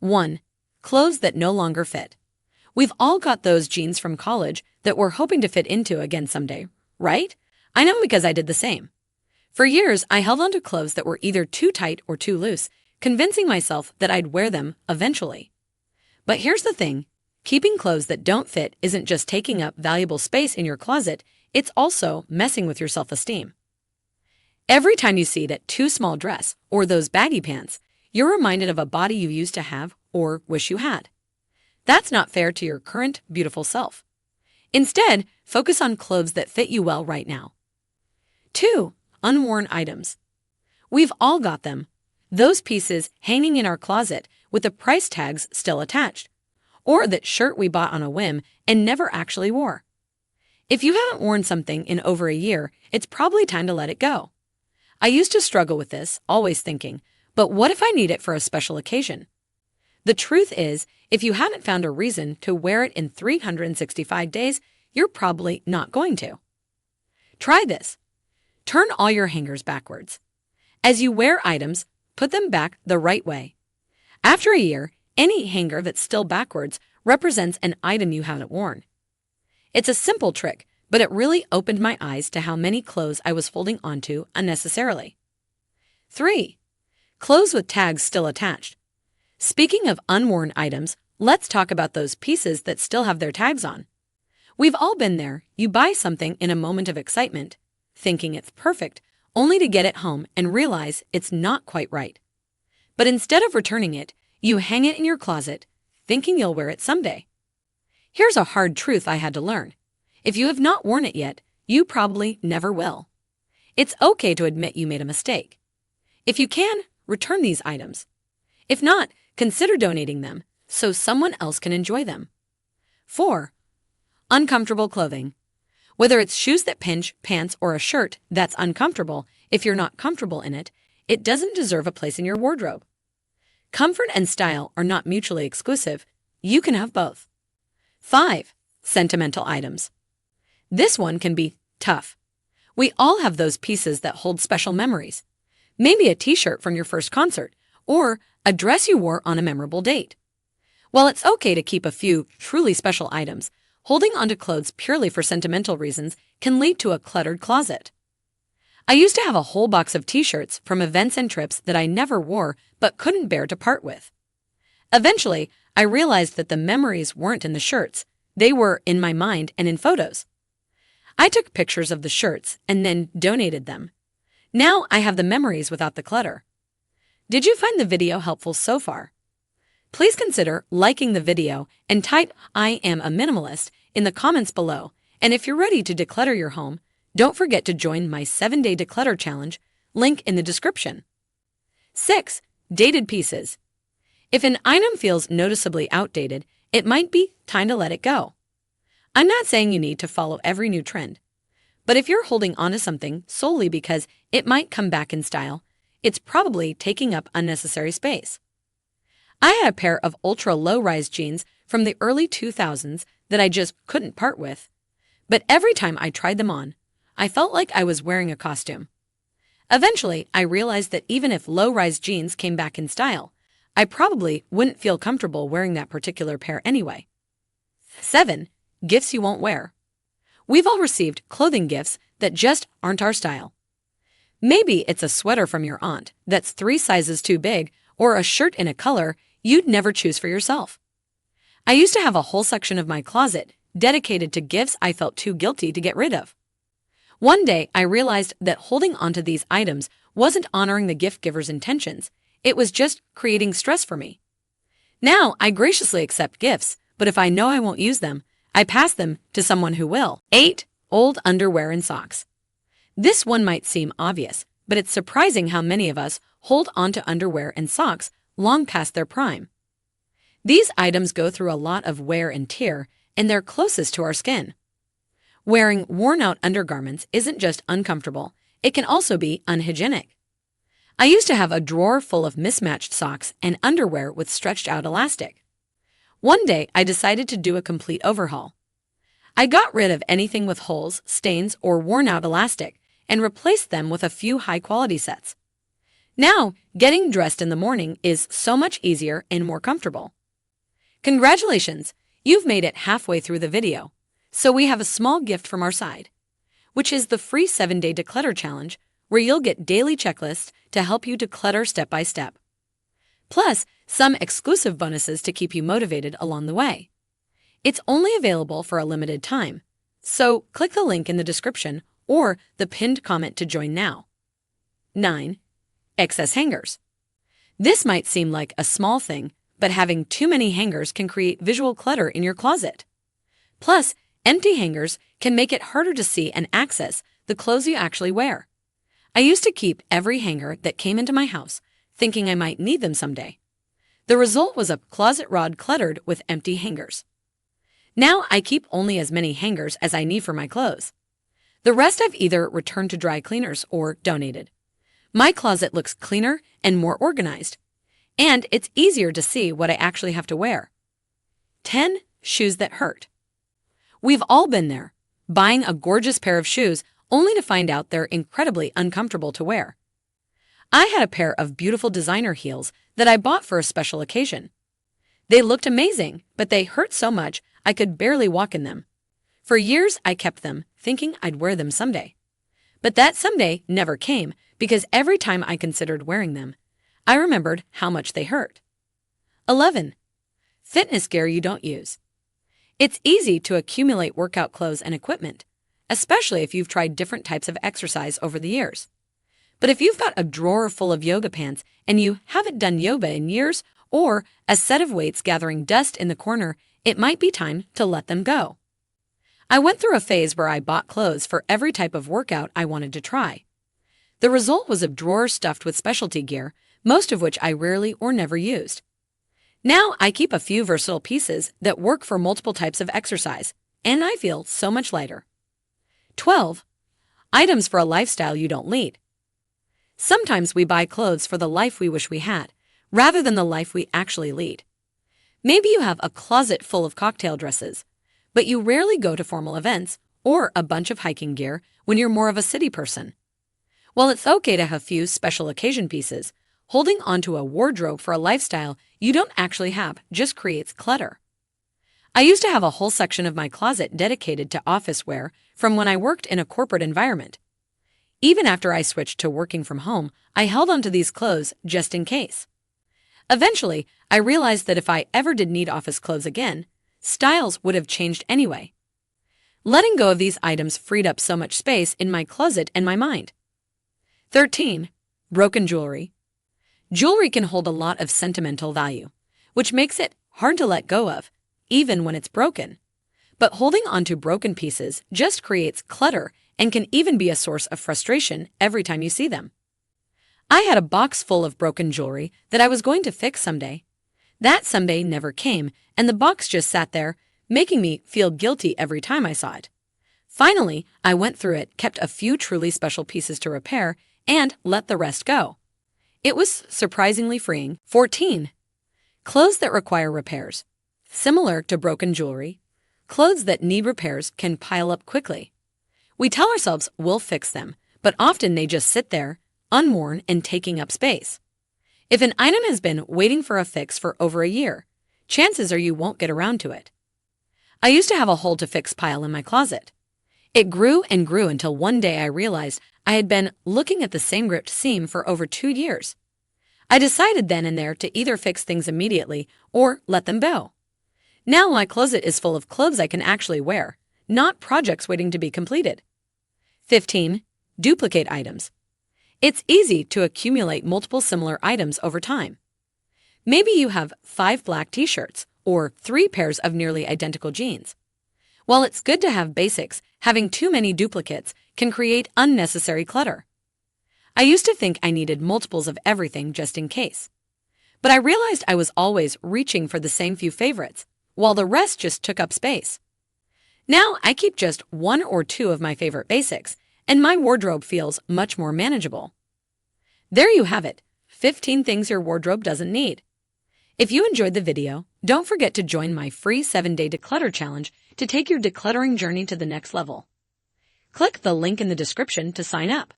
1. Clothes that no longer fit. We've all got those jeans from college that we're hoping to fit into again someday, right? I know because I did the same. For years, I held onto clothes that were either too tight or too loose, convincing myself that I'd wear them eventually. But here's the thing. Keeping clothes that don't fit isn't just taking up valuable space in your closet, it's also messing with your self-esteem. Every time you see that too small dress or those baggy pants, you're reminded of a body you used to have or wish you had. That's not fair to your current beautiful self. Instead, focus on clothes that fit you well right now. 2. Unworn items. We've all got them. Those pieces hanging in our closet with the price tags still attached. Or that shirt we bought on a whim and never actually wore. If you haven't worn something in over a year, it's probably time to let it go. I used to struggle with this, always thinking, but what if I need it for a special occasion? The truth is, if you haven't found a reason to wear it in 365 days, you're probably not going to. Try this. Turn all your hangers backwards. As you wear items, put them back the right way. After a year, any hanger that's still backwards represents an item you haven't worn. It's a simple trick, but it really opened my eyes to how many clothes I was holding onto unnecessarily. 3. Clothes with tags still attached. Speaking of unworn items, let's talk about those pieces that still have their tags on. We've all been there. You buy something in a moment of excitement, thinking it's perfect, only to get it home and realize it's not quite right. But instead of returning it, you hang it in your closet, thinking you'll wear it someday. Here's a hard truth I had to learn. If you have not worn it yet, you probably never will. It's okay to admit you made a mistake. If you can, return these items. If not, consider donating them so someone else can enjoy them. 4. Uncomfortable clothing. Whether it's shoes that pinch, pants, or a shirt that's uncomfortable, if you're not comfortable in it, it doesn't deserve a place in your wardrobe. Comfort and style are not mutually exclusive. You can have both. 5. Sentimental items. This one can be tough. We all have those pieces that hold special memories. Maybe a t-shirt from your first concert, or a dress you wore on a memorable date. While it's okay to keep a few truly special items, holding onto clothes purely for sentimental reasons can lead to a cluttered closet. I used to have a whole box of t-shirts from events and trips that I never wore but couldn't bear to part with. Eventually, I realized that the memories weren't in the shirts. They were in my mind and in photos. I took pictures of the shirts and then donated them. Now I have the memories without the clutter. Did you find the video helpful so far? Please consider liking the video and type "I am a minimalist" in the comments below. And if you're ready to declutter your home, don't forget to join my 7-day declutter challenge, link in the description. 6. Dated pieces. If an item feels noticeably outdated, it might be time to let it go. I'm not saying you need to follow every new trend, but if you're holding onto something solely because it might come back in style, it's probably taking up unnecessary space. I had a pair of ultra low-rise jeans from the early 2000s that I just couldn't part with, but every time I tried them on, I felt like I was wearing a costume. Eventually, I realized that even if low-rise jeans came back in style, I probably wouldn't feel comfortable wearing that particular pair anyway. 7. Gifts you won't wear. We've all received clothing gifts that just aren't our style. Maybe it's a sweater from your aunt that's 3 sizes too big, or a shirt in a color you'd never choose for yourself. I used to have a whole section of my closet dedicated to gifts I felt too guilty to get rid of. One day, I realized that holding onto these items wasn't honoring the gift giver's intentions. It was just creating stress for me. Now, I graciously accept gifts, but if I know I won't use them, I pass them to someone who will. 8. Old underwear and socks. This one might seem obvious, but it's surprising how many of us hold onto underwear and socks long past their prime. These items go through a lot of wear and tear, and they're closest to our skin. Wearing worn-out undergarments isn't just uncomfortable, it can also be unhygienic. I used to have a drawer full of mismatched socks and underwear with stretched-out elastic. One day, I decided to do a complete overhaul. I got rid of anything with holes, stains, or worn-out elastic and replaced them with a few high-quality sets. Now, getting dressed in the morning is so much easier and more comfortable. Congratulations! You've made it halfway through the video. So we have a small gift from our side, which is the free 7-day declutter challenge, where you'll get daily checklists to help you declutter step by step. Plus, some exclusive bonuses to keep you motivated along the way. It's only available for a limited time, so click the link in the description or the pinned comment to join now. 9. Excess hangers. This might seem like a small thing, but having too many hangers can create visual clutter in your closet. Plus, empty hangers can make it harder to see and access the clothes you actually wear. I used to keep every hanger that came into my house, thinking I might need them someday. The result was a closet rod cluttered with empty hangers. Now I keep only as many hangers as I need for my clothes. The rest I've either returned to dry cleaners or donated. My closet looks cleaner and more organized, and it's easier to see what I actually have to wear. 10. Shoes that hurt. We've all been there, buying a gorgeous pair of shoes only to find out they're incredibly uncomfortable to wear. I had a pair of beautiful designer heels that I bought for a special occasion. They looked amazing, but they hurt so much I could barely walk in them. For years I kept them, thinking I'd wear them someday. But that someday never came because every time I considered wearing them, I remembered how much they hurt. 11. Fitness gear you don't use. It's easy to accumulate workout clothes and equipment, especially if you've tried different types of exercise over the years. But if you've got a drawer full of yoga pants and you haven't done yoga in years, or a set of weights gathering dust in the corner, it might be time to let them go. I went through a phase where I bought clothes for every type of workout I wanted to try. The result was a drawer stuffed with specialty gear, most of which I rarely or never used. Now I keep a few versatile pieces that work for multiple types of exercise, and I feel so much lighter. 12. Items for a lifestyle you don't lead. Sometimes we buy clothes for the life we wish we had, rather than the life we actually lead. Maybe you have a closet full of cocktail dresses, but you rarely go to formal events or a bunch of hiking gear when you're more of a city person. While it's okay to have few special occasion pieces, holding onto a wardrobe for a lifestyle you don't actually have just creates clutter. I used to have a whole section of my closet dedicated to office wear from when I worked in a corporate environment. Even after I switched to working from home, I held onto these clothes just in case. Eventually, I realized that if I ever did need office clothes again, styles would have changed anyway. Letting go of these items freed up so much space in my closet and my mind. 13. Broken jewelry. Jewelry can hold a lot of sentimental value, which makes it hard to let go of, even when it's broken. But holding onto broken pieces just creates clutter and can even be a source of frustration every time you see them. I had a box full of broken jewelry that I was going to fix someday. That someday never came, and the box just sat there, making me feel guilty every time I saw it. Finally, I went through it, kept a few truly special pieces to repair, and let the rest go. It was surprisingly freeing. 14. Clothes that require repairs. Similar to broken jewelry, clothes that need repairs can pile up quickly. We tell ourselves we'll fix them, but often they just sit there, unworn and taking up space. If an item has been waiting for a fix for over a year, chances are you won't get around to it. I used to have a hold-to-fix pile in my closet. It grew and grew until one day I realized I had been looking at the same ripped seam for over 2 years. I decided then and there to either fix things immediately or let them go. Now my closet is full of clothes I can actually wear, not projects waiting to be completed. 15. Duplicate items. It's easy to accumulate multiple similar items over time. Maybe you have 5 black t-shirts or 3 pairs of nearly identical jeans. While it's good to have basics, having too many duplicates can create unnecessary clutter. I used to think I needed multiples of everything just in case. But I realized I was always reaching for the same few favorites, while the rest just took up space. Now I keep just 1 or 2 of my favorite basics, and my wardrobe feels much more manageable. There you have it, 15 things your wardrobe doesn't need. If you enjoyed the video, don't forget to join my free 7-day declutter challenge to take your decluttering journey to the next level. Click the link in the description to sign up.